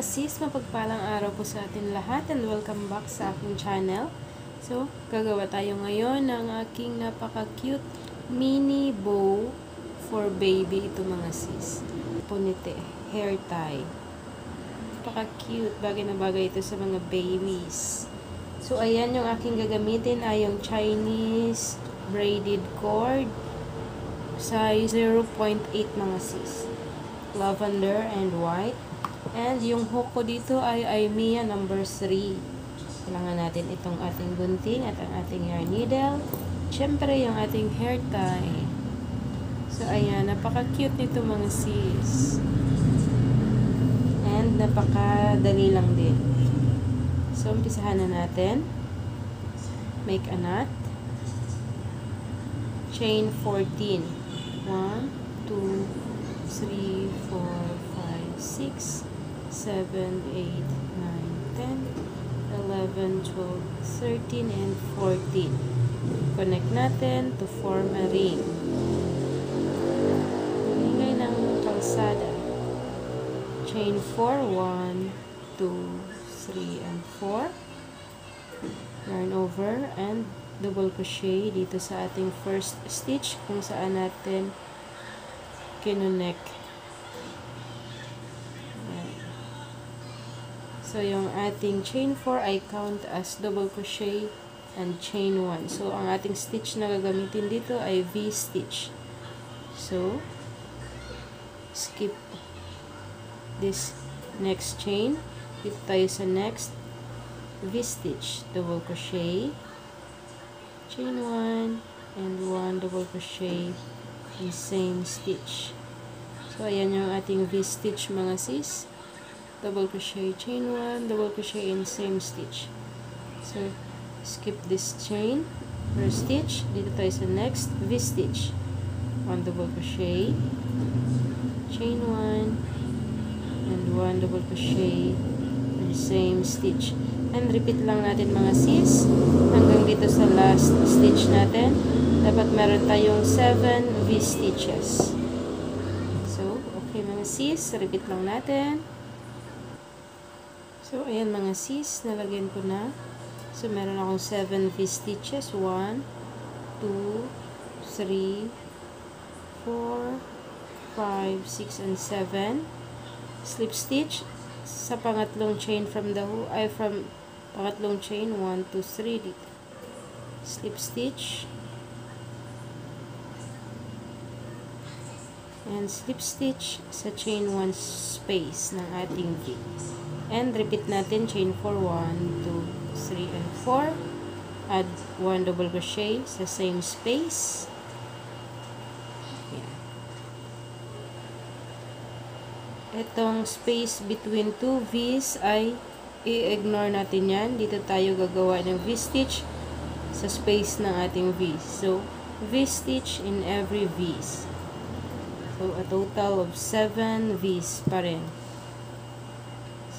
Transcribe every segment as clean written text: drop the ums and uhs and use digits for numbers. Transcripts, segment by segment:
mga sis, mapagpalang araw po sa atin lahat and welcome back sa aking channel. So, gagawa tayo ngayon ng aking napaka-cute mini bow for baby. Ito mga sis. Punite, hair tie. Napaka-cute. Bagay na bagay ito sa mga babies. So, ayan yung aking gagamitin ay yung Chinese braided cord. Size 0.8 mga sis. Lavender and white. And yung hook ko dito ay Aimia number 3. Kailangan natin itong ating gunting at ang ating hair needle. Siyempre, yung ating hair tie. So, ayan. Napaka-cute nito mga sis. And napaka-dali lang din. So, umpisahan na natin. Make a knot. Chain 14. 1, 2, 3, 4, 5, 6, 7, 8, 9, 10, 11, 12, 13, and 14. Connect natin to form a ring. Ingay ng kalsada. Chain 4, 1, 2, 3, and 4. Yarn over and double crochet dito sa ating first stitch kung saan natin kinunek. So, yung ating chain 4 ay count as double crochet and chain 1. So, ang ating stitch na gagamitin dito ay V-stitch. So, skip this next chain. Dito tayo sa next V-stitch. Double crochet, chain 1, and 1 double crochet in same stitch. So, ayan yung ating V-stitch mga sis. Double crochet, chain 1, double crochet in same stitch. So, skip this chain or stitch. Dito tayo sa next V-stitch. 1 double crochet, chain 1, and 1 double crochet in same stitch. And repeat lang natin mga sis hanggang dito sa last stitch natin. Dapat meron tayong 7 V-stitches. So, okay mga sis, repeat lang natin. So, ayan mga sis, nalagyan ko na. So, meron akong 7 V-stitches. 1, 2, 3, 4, 5, 6, and 7. Slip stitch sa pangatlong chain from the hook, ay from pangatlong chain, 1, 2, 3 dito. Slip stitch. And slip stitch sa chain 1 space ng ating V. And repeat natin chain 4, 1, 2, 3, and 4. Add 1 double crochet sa same space. Ayan. Itong space between 2 V's ay i-ignore natin yan. Dito tayo gagawa ng V-stitch sa space ng ating V. So, V-stitch in every V's. So, a total of 7 V's pa rin.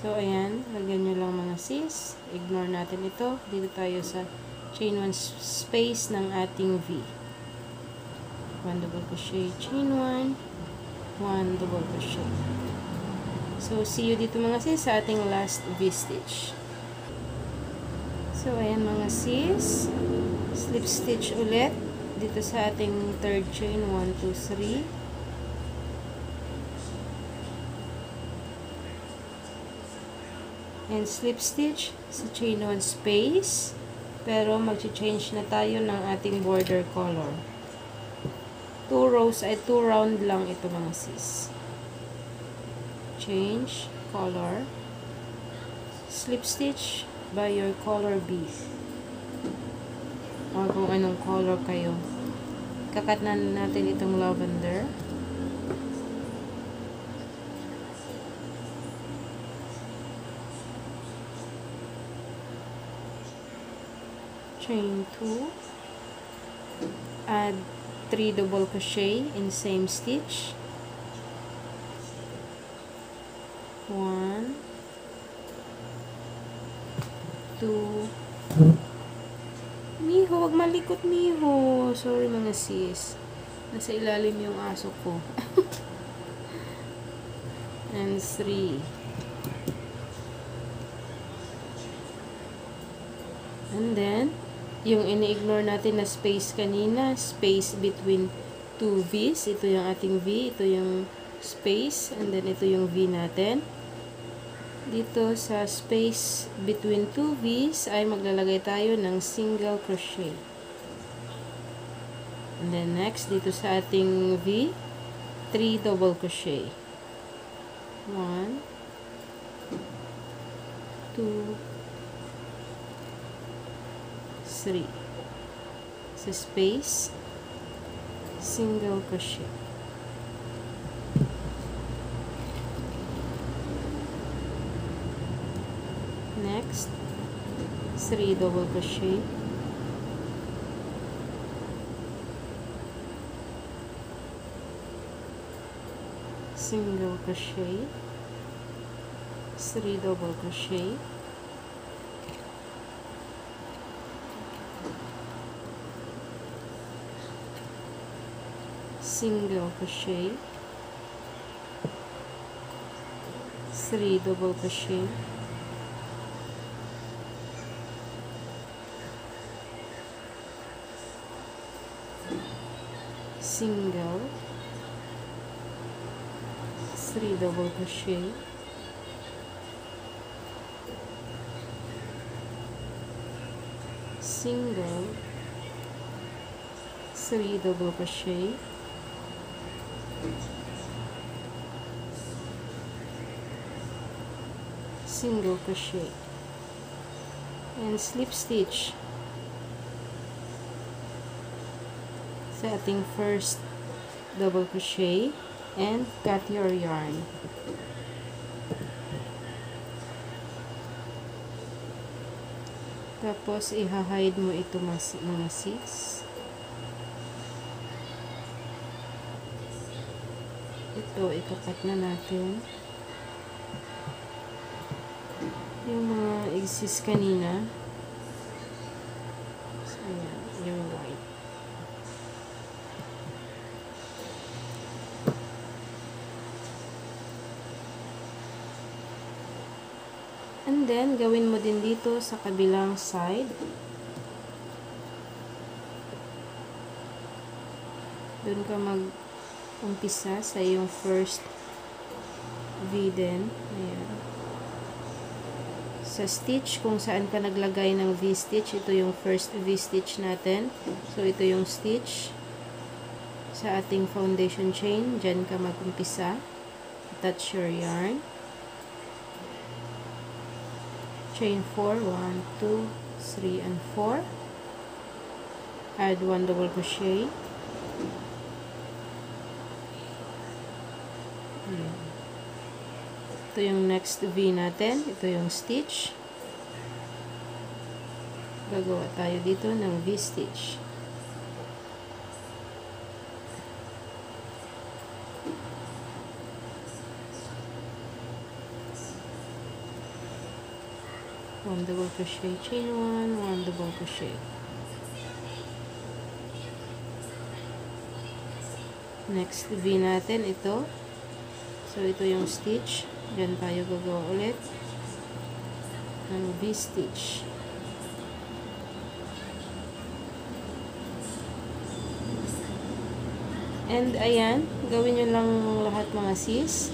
So, ayan. Lagyan nyo lang mga sis. Ignore natin ito. Dito tayo sa chain 1 space ng ating V. 1 double crochet, chain 1, 1 double crochet. So, see you dito mga sis sa ating last V-stitch. So, ayan mga sis. Slip stitch ulit. Dito sa ating third chain, 1, 2, 3. And slip stitch sa chain 1 space. Pero mag-change na tayo ng ating border color. 2 rows ay 2 round lang ito mga sis. Change color. Slip stitch by your color B. O kung anong color kayo. Kakat na natin itong lavender. Chain 2, add 3 double crochet in same stitch, 1, 2, Miho, wag malikot Miho, sorry mga sis, nasa ilalim yung aso ko, and 3, And then, yung ini-ignore natin na space kanina, space between two V's. Ito yung ating V, ito yung space, and then ito yung V natin. Dito sa space between two V's ay maglalagay tayo ng single crochet. And then next, dito sa ating V, 3 double crochet. 1, 2, 3. Sa space, single crochet. Next, 3 double crochet. Single crochet, 3 double crochet, single crochet, 3 double crochet, single, 3 double crochet, single, 3 double crochet, single crochet, and slip stitch sa ating first double crochet and cut your yarn. Tapos i-hide mo ito mga sis. Ito ikakat na natin yung mga exist kanina. So ayan, yung white. And then, gawin mo din dito sa kabilang side. Doon ka mag-umpisa sa yung first V din. Ayan. Sa stitch, kung saan ka naglagay ng V-stitch, ito yung first V-stitch natin. So, ito yung stitch sa ating foundation chain. Diyan ka mag-umpisa. Attach your yarn. Chain 4, 1, 2, 3, and 4. Add 1 double crochet. Ayan. Ito yung next V natin. Ito yung stitch. Gagawa tayo dito ng V-stitch. One double crochet, chain 1, 1 double crochet. Next V natin ito. So ito yung stitch. Diyan tayo gagawa ulit ng V-stitch. And ayan, gawin nyo lang lahat mga sis.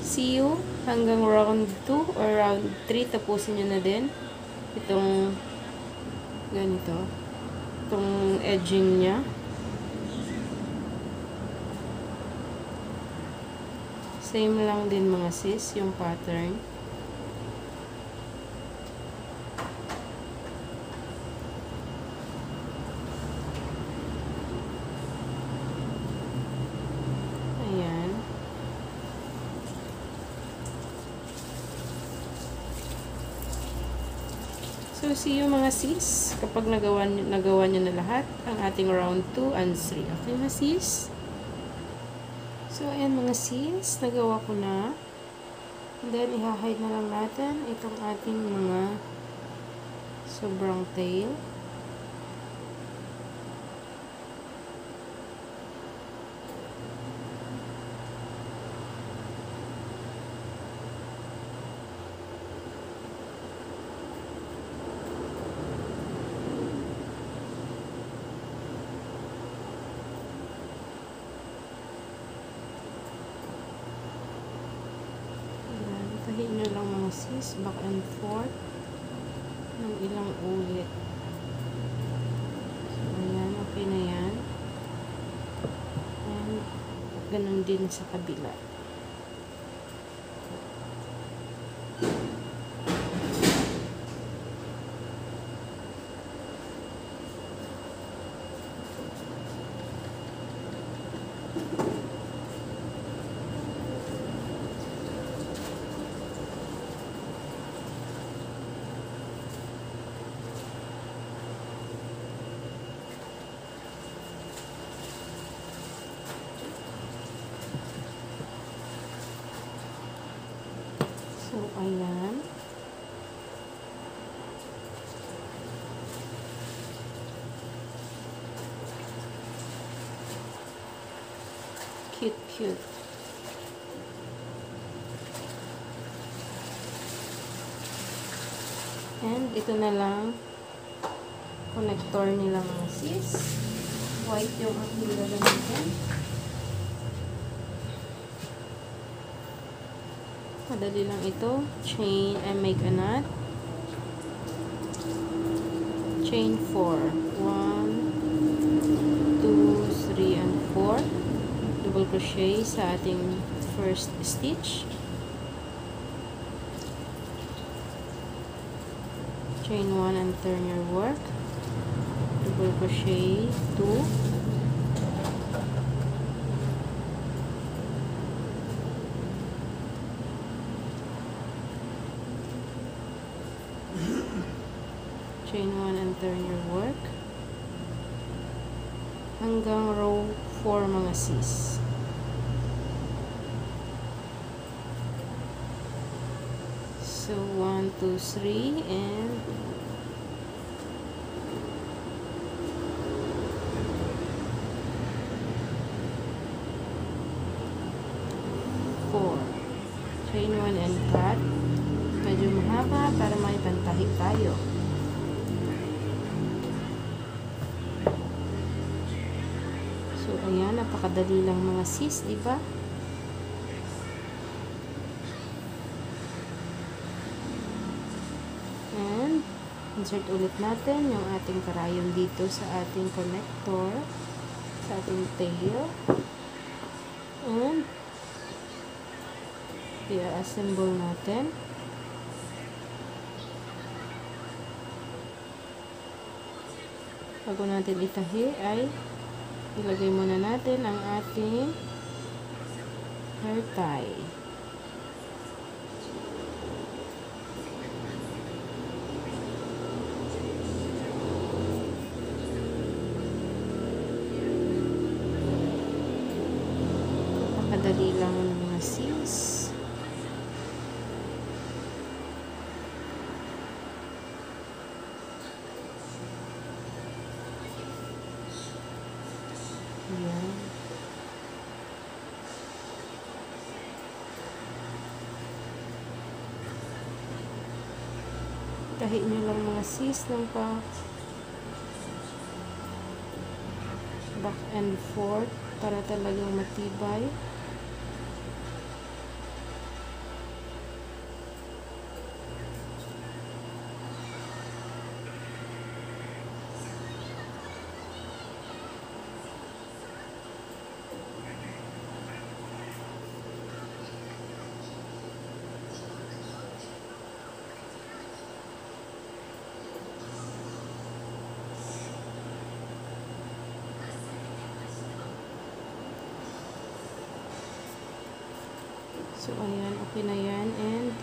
See you hanggang round 2 or round 3. Tapusin nyo na din itong ganito, itong edging nya. Same lang din mga sis yung pattern. Ayan. So, see you mga sis kapag nagawa nyo na lahat ang ating round 2 and 3. Okay mga sis? So, ayan mga sis, nagawa ko na. And then, i-hide na lang natin itong ating mga sobrang tail. Tahi nyo lang mga sis, back and forth ng ilang ulit. So, ayan, okay na yan. And, ganun din sa kabila. So, ayan. Cute, cute. And, ito na lang connector nila mga sis. White yung aking gagamitin. Madali lang ito. Chain and make a knot. Chain 4. 1, 2, 3, and 4. Double crochet sa ating first stitch. Chain 1 and turn your work. Double crochet 2. Chain 1 and turn your work hanggang row 4 mga sis. So 1, 2, 3 and 4. Chain 1 and cut. Medyo mahaba para may pantahi tayo. So, ayan, napakadali lang mga sis, di ba? And, insert ulit natin yung ating karayom dito sa ating connector, sa ating tail. And, i-assemble natin. Bago natin itahi ay ilagay muna natin ang ating hair tie. Napakadali lang mga sis. Ayan. Tahi nyo lang mga sis ng pa back and forth para talagang matibay. So, ayan, okay na yan. And,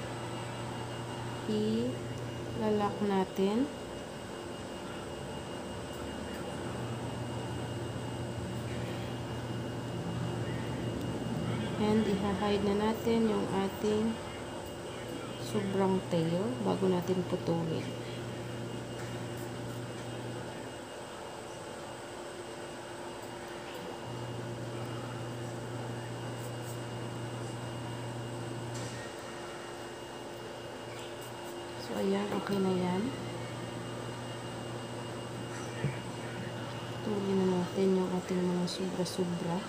i-lalak natin. And, i-hide na natin yung ating sobrang tail bago natin putulin. So, ayan, okay na yan. Tulin na natin yung ating mga sobra-sobra.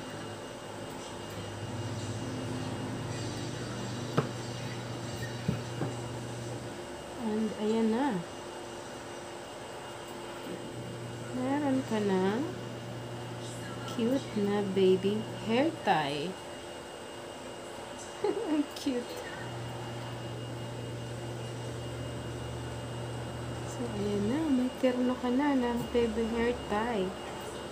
ka na cute na baby hair tie. Ang cute. So, ayan na. May terno ka na ng baby hair tie.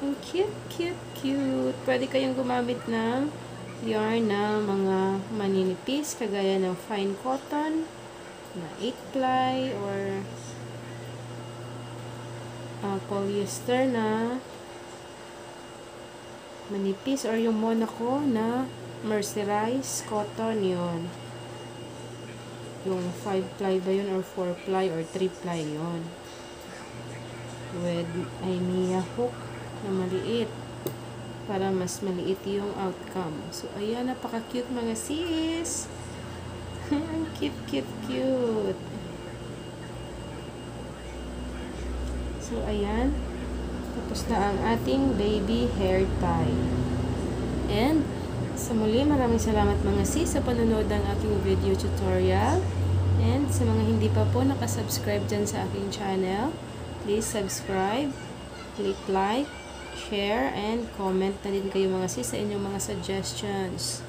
Ang cute, cute, cute. Pwede kayong gumamit ng yarn na mga maninipis, kagaya ng fine cotton, na 8-ply, or polyester na manipis, or yung Monaco na mercerized cotton yun. Yung 5-ply ba yun, or 4-ply, or 3-ply yun. With Aimia hook na maliit para mas maliit yung outcome. So, ayan, napaka-cute mga sis. Ang cute, cute, cute. So, ayan. Tapos na ang ating baby hair tie. And, sa muli, maraming salamat mga sis sa panonood ng aking video tutorial. And, sa mga hindi pa po nakasubscribe dyan sa aking channel, please subscribe, click like, share, and comment na din kayo mga sis sa inyong mga suggestions.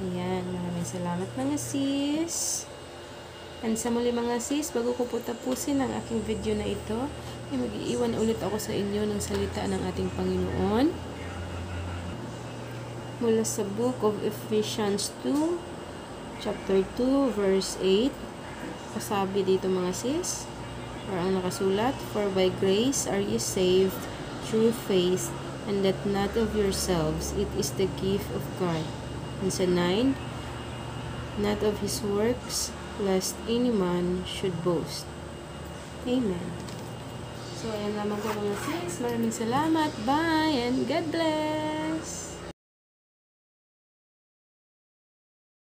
Ayan, maraming salamat mga sis. And sa muli mga sis, bago ko po tapusin ang aking video na ito, ay mag-iiwan ulit ako sa inyo ng salita ng ating Panginoon. Mula sa book of Ephesians 2, chapter 2, verse 8. Kasabi dito mga sis, or ang nakasulat, "For by grace are ye saved through faith, and that not of yourselves, it is the gift of God." And sa 9, "Not of his works, lest any man should boast." Amen. So, ayan lamang po mga sis. Maraming salamat. Bye, and God bless!